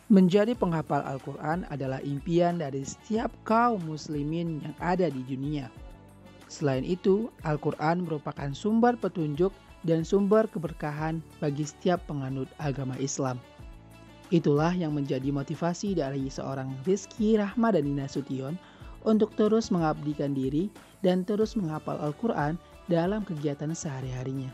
Menjadi penghafal Al-Quran adalah impian dari setiap kaum muslimin yang ada di dunia. Selain itu, Al-Quran merupakan sumber petunjuk dan sumber keberkahan bagi setiap penganut agama Islam. Itulah yang menjadi motivasi dari seorang Rizky Rahmadani Nasution untuk terus mengabdikan diri dan terus menghafal Al-Quran dalam kegiatan sehari-harinya.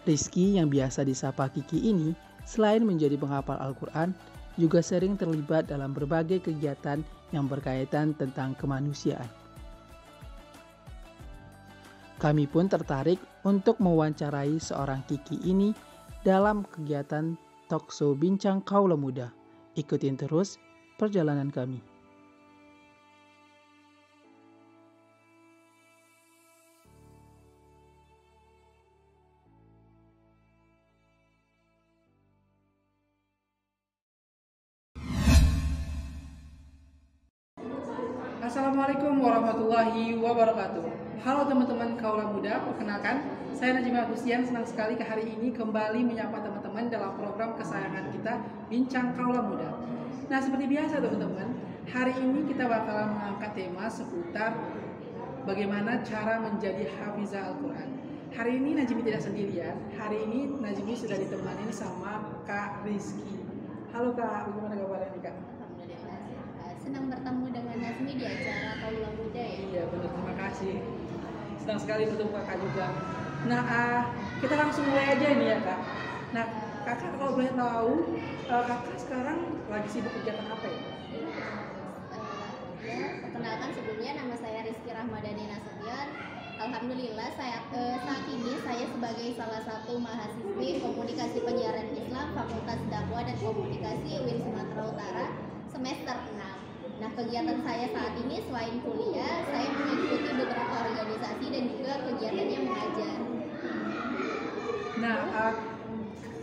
Rizky yang biasa disapa Kiki ini, selain menjadi penghafal Al-Quran, juga sering terlibat dalam berbagai kegiatan yang berkaitan tentang kemanusiaan. Kami pun tertarik untuk mewawancarai seorang Kiki ini dalam kegiatan Talkshow Bincang Kaula Muda. Ikutin terus perjalanan kami. Assalamualaikum warahmatullahi wabarakatuh. Halo teman-teman Kaula Muda, perkenalkan saya Najib Agustian, senang sekali ke hari ini kembali menyapa teman-teman dalam program kesayangan kita Bincang Kaula Muda. Nah, seperti biasa teman-teman, hari ini kita bakalan mengangkat tema seputar bagaimana cara menjadi hafizah Al-Quran. Hari ini Najmi tidak sendirian, hari ini Najmi sudah ditemani sama Kak Rizky. Halo Kak, bagaimana kabarnya nih Kak? Senang bertemu dengan Nazmi di acara Kaula Muda ya. Iya benar, terima kasih. Senang sekali bertemu kakak juga. Nah, kita langsung mulai aja nih ya kak. Nah, kakak kalau boleh tahu, kakak sekarang lagi sibuk kegiatan apa ya? Perkenalkan sebelumnya nama saya Rizky Rahmadani Nasution. Alhamdulillah saat ini saya sebagai salah satu mahasiswi Komunikasi Penyiaran Islam Fakultas Dakwah dan Komunikasi UIN Sumatera Utara semester 6. Nah, kegiatan saya saat ini selain kuliah, saya mengikuti beberapa organisasi dan juga kegiatannya mengajar. Nah,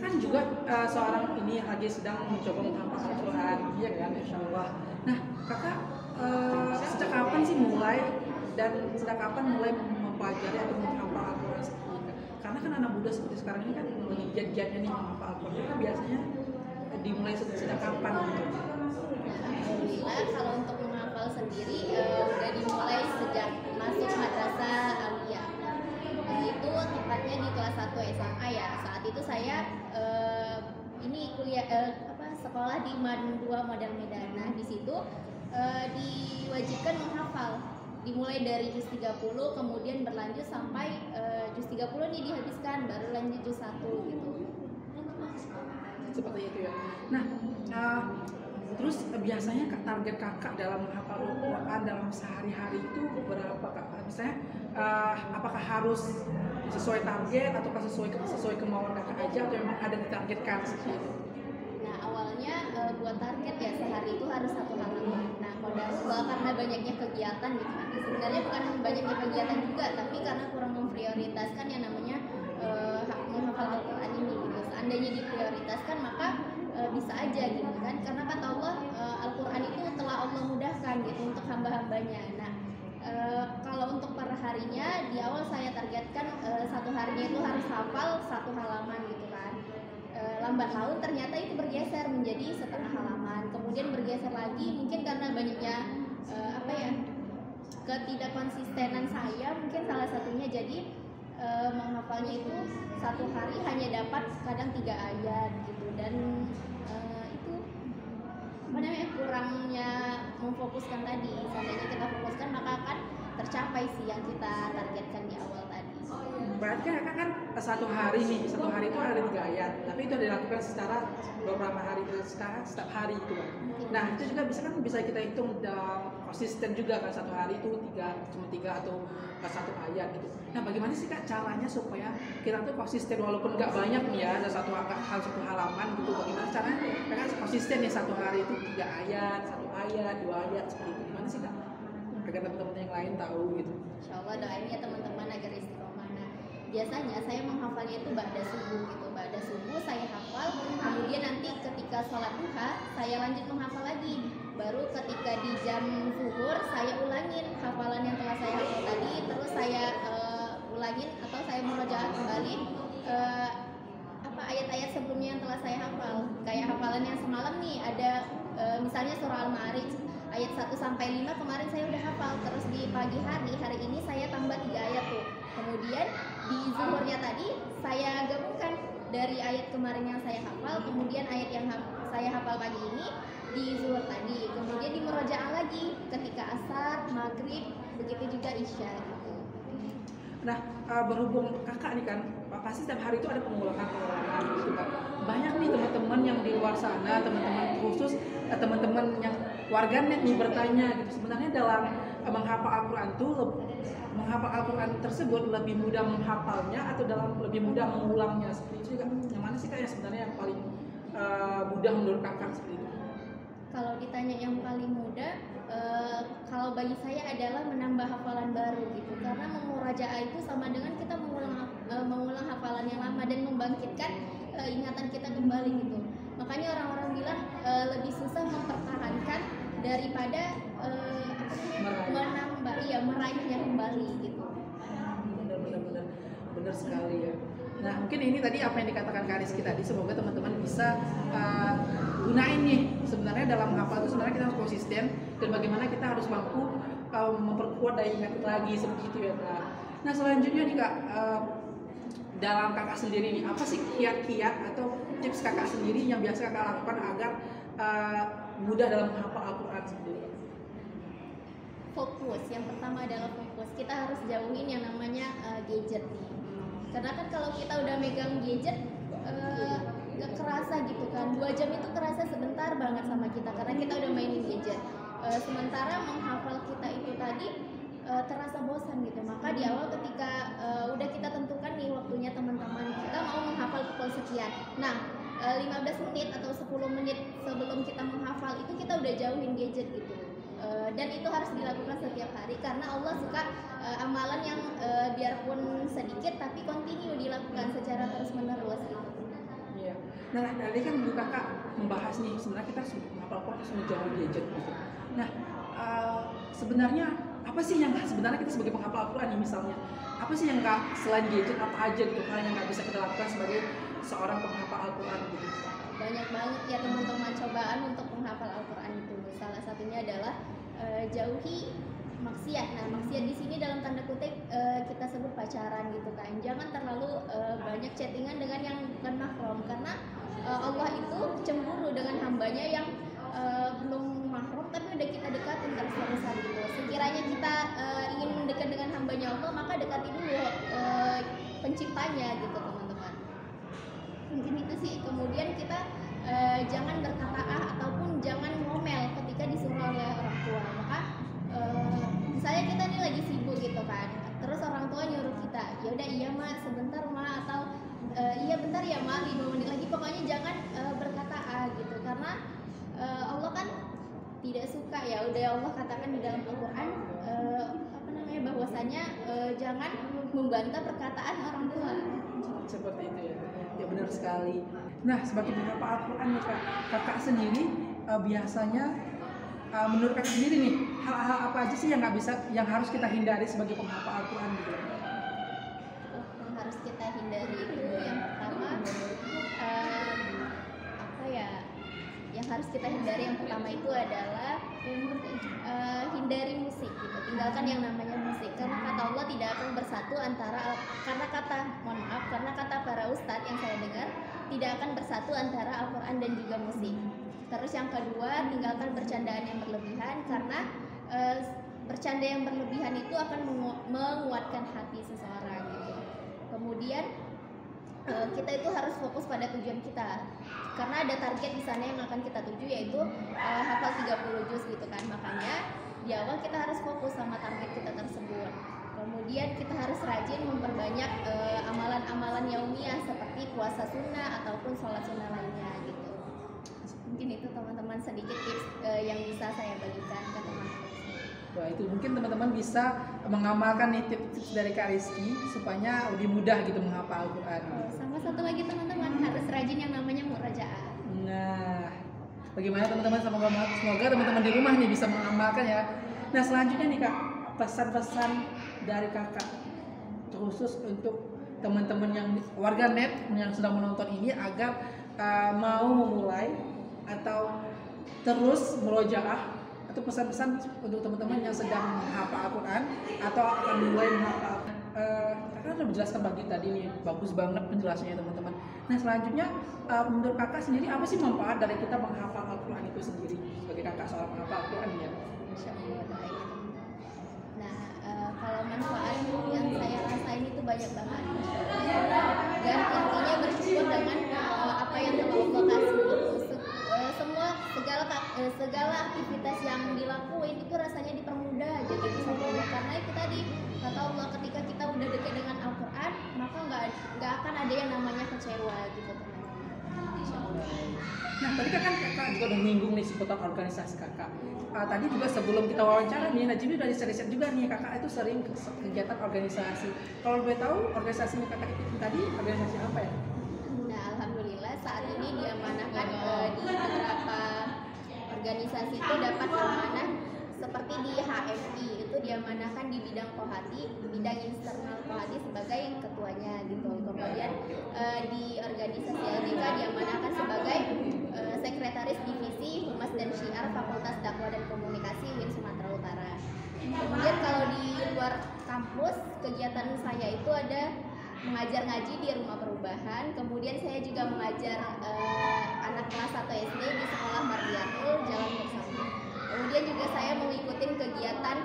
kan juga seorang ini lagi sedang mencoba menghafal Al-Quran, iya kan, Insya Allah. Nah, kakak sejak kapan sih mulai dan sejak kapan mulai mempelajari atau menghafal Al-Quran seperti ini? Karena kan anak muda seperti sekarang ini kan lagi giat-giatnya nih menghafal Al-Quran, kan biasanya dimulai sejak kapan gitu? Alhamdulillah kalau untuk menghafal sendiri udah dimulai sejak masuk madrasah aliyah. Itu tepatnya di kelas 1 SMA ya. Saat itu saya ini kuliah sekolah di MAN 2 Model Medan. Nah, di situ diwajibkan menghafal. Dimulai dari juz 30 kemudian berlanjut sampai juz 30 nih dihabiskan baru lanjut juz 1 gitu. Seperti itu ya. Nah, terus biasanya target kakak dalam menghafal Al-Quran dalam sehari-hari itu berapa kak? Misalnya apakah harus sesuai target atau sesuai kemauan kakak aja atau memang ada ditargetkan seperti itu? Nah, awalnya buat target ya sehari itu harus 1 halaman. Nah, karena banyaknya kegiatan gitu kan. Sebenarnya bukan banyaknya kegiatan juga, tapi karena kurang memprioritaskan yang namanya menghafal Al-Quran ini gitu. Seandainya diprioritaskan maka bisa aja gitu kan, karena kata Allah Al-Quran itu telah Allah mudahkan gitu untuk hamba-hambanya. Nah, kalau untuk per harinya di awal saya targetkan 1 harinya itu harus hafal 1 halaman gitu kan. Lambat laun ternyata itu bergeser menjadi setengah halaman, kemudian bergeser lagi mungkin karena banyaknya ketidakkonsistenan saya mungkin salah satunya, jadi menghafalnya itu 1 hari hanya dapat kadang 3 ayat gitu, dan itu kurangnya memfokuskan tadi. Seandainya kita fokuskan maka akan tercapai sih yang kita targetkan di awal tadi. Berarti kakak kan 1 hari nih, 1 hari itu ada 3 ayat, tapi itu dilakukan secara beberapa hari, setiap hari itu kan. Nah, itu juga bisa kita hitung dalam konsisten juga kan, 1 hari itu cuma 3 atau 1 ayat gitu. Nah, bagaimana sih kak caranya supaya kita tuh konsisten walaupun nggak banyak nih ya, ada 1 halaman gitu, bagaimana caranya kakak konsisten nih 1 hari itu 3 ayat, 1 ayat, 2 ayat seperti itu, gimana sih kak? Agar teman-teman yang lain tahu gitu. Insya Allah doain ya teman-teman agar istiqomah. Nah, biasanya saya menghafalnya itu ba'da subuh gitu. Ba'da subuh saya hafal, kemudian nanti ketika sholat duha saya lanjut menghafal lagi. Baru ketika di jam zuhur saya ulangin hafalan yang telah saya hafal tadi, terus saya ulangin atau saya murojaah kembali apa ayat-ayat sebelumnya yang telah saya hafal. Kayak hafalan yang semalam nih ada misalnya surah Al-Ma'arij ayat 1 sampai 5 kemarin saya udah hafal, terus di pagi hari ini saya tambah 3 ayat tuh. Kemudian di zuhurnya tadi saya gabungkan dari ayat kemarin yang saya hafal, kemudian ayat yang saya hafal pagi ini di zuhur tadi, kemudian di murojaah lagi ketika asar, maghrib, begitu juga isya gitu. Nah, berhubung kakak nih kan, pasti setiap hari itu ada pengulangan gitu kan. Banyak nih teman-teman yang di luar sana, teman-teman khusus, teman-teman yang warganet nih bertanya gitu. Sebenarnya dalam menghafal Al-Quran tuh, menghafal Al-Quran tersebut lebih mudah menghafalnya atau dalam lebih mudah mengulangnya seperti itu juga. Yang mana sih kak yang sebenarnya yang paling mudah menurut kakak seperti itu? Kalau ditanya yang paling mudah, kalau bagi saya adalah menambah hafalan baru gitu, karena memurajaah itu sama dengan kita mengulang hafalan yang lama dan membangkitkan ingatan kita kembali gitu. Makanya orang-orang bilang lebih susah mempertahankan daripada meraihnya kembali gitu. Benar sekali ya. Nah mungkin ini tadi apa yang dikatakan Kak Rizky tadi, semoga teman-teman bisa gunain nih. Sebenarnya dalam menghafal itu sebenarnya kita harus konsisten dan bagaimana kita harus mampu memperkuat daya ingat lagi seperti itu ya Kak. Nah selanjutnya nih Kak, dalam kakak sendiri nih apa sih kiat-kiat atau tips kakak sendiri yang biasa kakak lakukan agar mudah dalam menghafal Al-Quran sendiri? Fokus, yang pertama adalah fokus. Kita harus jauhin yang namanya gadget nih. Karena kan kalau kita udah megang gadget gak kerasa gitu kan, 2 jam itu kerasa sebentar banget sama kita karena kita udah mainin gadget. Sementara menghafal kita itu tadi terasa bosan gitu. Maka di awal ketika udah kita tentukan nih waktunya teman-teman, kita mau menghafal pukul sekian. Nah 15 menit atau 10 menit sebelum kita menghafal itu kita udah jauhin gadget gitu. Dan itu harus dilakukan setiap hari karena Allah suka amalan yang biarpun sedikit tapi continue dilakukan secara terus menerus gitu. Iya. Nah tadi kan Bu kakak membahas nih sebenarnya kita harus menghafal Al-Quran harus menjauhi gadget gitu. Nah sebenarnya apa sih yang sebenarnya kita sebagai penghafal Al-Quran nih misalnya apa sih yang nggak selain gadget apa aja gitu hal yang nggak bisa kita lakukan sebagai seorang penghafal Al-Quran gitu? Banyak banget ya teman-teman cobaan untuk menghafal Al-Quran itu. Salah satunya adalah jauhi maksiat. Nah maksiat di sini dalam tanda kutip kita sebut pacaran gitu kan. Jangan terlalu banyak chattingan dengan yang bukan mahram karena Allah itu cemburu dengan hambanya yang belum mahram tapi udah kita dekatin terus-terusan gitu. Sekiranya kita ingin dekat dengan hambanya Allah maka dekati dulu penciptanya gitu teman-teman. Mungkin itu sih. Kemudian kita jangan berkata ataupun jangan ngomel ketika disuruh oleh orang tua. Maka misalnya kita nih lagi sibuk gitu kan, terus orang tua nyuruh kita, ya udah iya mak sebentar mak, atau iya bentar ya mak 5 menit lagi, pokoknya jangan berkata gitu karena Allah kan tidak suka ya. Udah Allah katakan di dalam Al-Quran bahwasanya jangan membantah perkataan orang tua. Seperti itu ya. Ya benar sekali. Nah sebagai penghafal Al-Quran nih kak, kakak sendiri biasanya menurut kakak sendiri nih hal-hal apa aja sih yang nggak bisa, yang harus kita hindari sebagai penghafal Al-Quran gitu? Yang harus kita hindari itu yang pertama yang harus kita hindari yang pertama itu adalah hindari musik gitu. Tinggalkan yang namanya musik karena kata Allah tidak akan bersatu antara karena kata para ustadz yang saya dengar tidak akan bersatu antara Al-Quran dan juga musik. Terus yang kedua, tinggalkan bercandaan yang berlebihan karena bercanda yang berlebihan itu akan menguatkan hati seseorang gitu. Kemudian kita itu harus fokus pada tujuan kita karena ada target di sana yang akan kita tuju yaitu hafal 30 juz gitu kan. Makanya di awal kita harus fokus sama target kita tersebut. Kemudian kita harus rajin memperbanyak amalan-amalan yaumiyah seperti puasa sunnah ataupun sholat sunnah lainnya gitu. Mungkin itu teman-teman sedikit tips yang bisa saya bagikan ke teman-teman. Wah itu mungkin teman-teman bisa mengamalkan nih tips-tips dari Kak Rizky supaya lebih mudah gitu menghafal Al-Quran. Sama satu lagi teman-teman harus rajin yang namanya murajaah. Nah, bagaimana teman-teman, semoga teman-teman di rumah nih bisa mengamalkan ya. Nah selanjutnya nih Kak, pesan-pesan dari kakak khusus untuk teman-teman yang warga net yang sedang menonton ini agar mau memulai atau terus murojaah atau pesan-pesan untuk teman-teman yang sedang menghafal Al-Quran atau akan mulai menghafal. Kakak sudah menjelaskan bagi tadi nih, bagus banget penjelasannya teman-teman. Nah selanjutnya menurut kakak sendiri apa sih manfaat dari kita menghafal Al-Quran itu sendiri sebagai kakak seorang penghafal Al-Quran ya? Insya Allah baik. Nah kalau manfaat yang saya rasain itu banyak banget. Dan intinya bersyukur dengan apa yang telah Allah kasih gitu. Segala aktivitas yang dilakuin itu rasanya dipermudah aja gitu sama Allah, karena itu tadi kata Allah ketika kita udah dekat dengan Al-Quran maka nggak akan ada yang namanya kecewa gitu teman-teman. Insyaallah. Nah tadi kan kakak juga udah menyinggung nih seputar organisasi kakak. Tadi juga sebelum kita wawancara nih Najmi udah riset juga nih kakak itu sering kegiatan organisasi. Kalau boleh tahu organisasinya kakak itu tadi organisasi apa ya? Nah alhamdulillah saat ini diamanahkan di beberapa organisasi itu dapat amanah seperti di HMI itu diamanahkan di bidang Kohati, di bidang internal Kohati sebagai ketuanya gitu. Kemudian di organisasi LDK diamanahkan sebagai sekretaris divisi Humas dan Syiar Fakultas Dakwah dan Komunikasi UIN Sumatera Utara. Kemudian kalau di luar kampus kegiatan saya itu ada mengajar ngaji di Rumah Perubahan, kemudian saya juga mengajar anak kelas 1 SD di Sekolah Mardiatul Jalan Bersama. Kemudian juga saya mengikuti kegiatan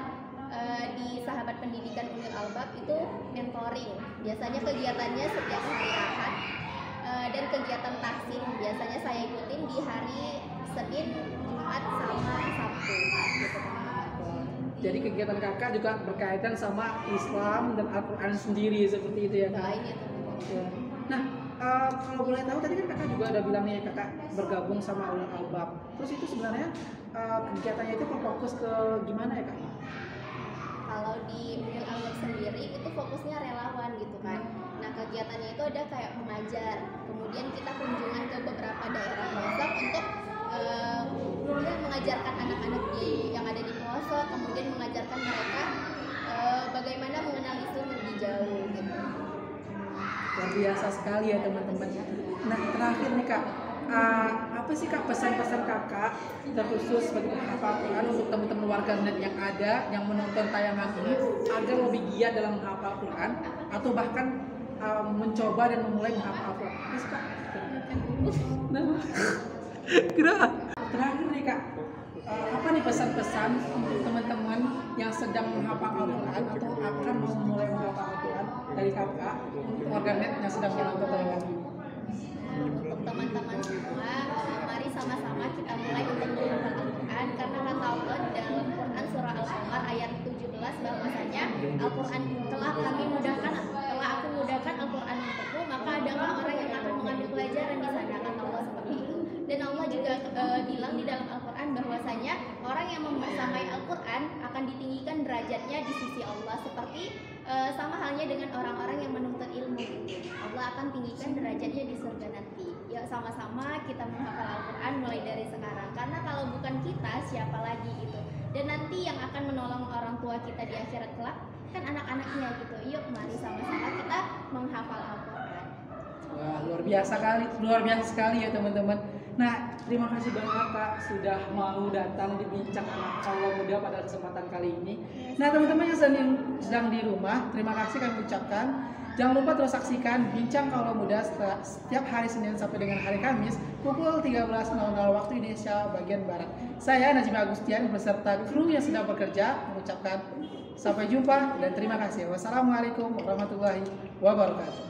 di Sahabat Pendidikan Ulil Albab itu mentoring. Biasanya kegiatannya setiap hari Ahad dan kegiatan tahsin biasanya saya ikutin di hari Senin, Jumat sama Sabtu gitu. Jadi kegiatan kakak juga berkaitan sama Islam dan Al-Quran sendiri seperti itu ya kak? Ya. Nah kalau boleh tahu tadi kan kakak juga udah bilang nih kakak bergabung sama Ulil Albab. Terus itu sebenarnya kegiatannya itu fokus ke gimana ya kak? Kalau di Ulil Albab sendiri itu fokusnya relawan gitu kan. Nah kegiatannya itu ada kayak mengajar, kemudian kita kunjungan ke beberapa daerah pelosok untuk kemudian mengajarkan anak-anak yang ada di pelosok, kemudian mengajarkan mereka bagaimana mengenal Islam lebih jauh gitu. Luar biasa sekali ya teman-teman. Nah terakhir nih kak, apa sih kak pesan-pesan kakak terkhusus bagi penghafal Al-Quran untuk teman-teman warga net yang ada yang menonton tayangan ini agar lebih giat dalam menghafal Al-Quran atau bahkan mencoba dan memulai menghafal Al-Quran? Yes, kak. Terakhir nih kak, apa nih pesan-pesan untuk teman-teman yang sedang menghafal Al-Quran atau akan memulai menghafal Al-Quran dari kakak untuk warga net yang sedang menonton tayangan ini? Untuk teman-teman semua, mari sama-sama kita mulai untuk menghafal Al-Quran, karena kata Allah dalam Quran surah Al-Qamar ayat 17 bahwasanya Al-Quran telah aku mudahkan Al-Quran untukmu, maka adalah orang yang akan mengambil pelajaran di sana, kata Allah seperti itu. Dan Allah juga bilang di dalam Al-Quran bahwasanya orang yang membersamai Al-Quran akan ditinggikan derajatnya di sisi Allah, seperti sama halnya dengan orang-orang yang menuntut ilmu. Allah akan tinggikan derajatnya di surga nanti. Yuk sama-sama kita menghafal Al-Quran mulai dari sekarang, karena kalau bukan kita siapa lagi gitu. Dan nanti yang akan menolong orang tua kita di akhirat kelak kan anak-anaknya gitu. Yuk mari sama-sama kita menghafal Al-Quran. Wah, luar biasa sekali ya teman-teman. Nah, terima kasih banyak kak sudah mau datang di bincang anak Allah muda pada kesempatan kali ini. Nah, teman-teman yang sedang di rumah, terima kasih kami ucapkan. Jangan lupa terus saksikan bincang Kaula Muda setiap hari Senin sampai dengan hari Kamis pukul 13.00 waktu Indonesia bagian Barat. Saya Najmi Agustian beserta kru yang sedang bekerja mengucapkan sampai jumpa dan terima kasih. Wassalamualaikum warahmatullahi wabarakatuh.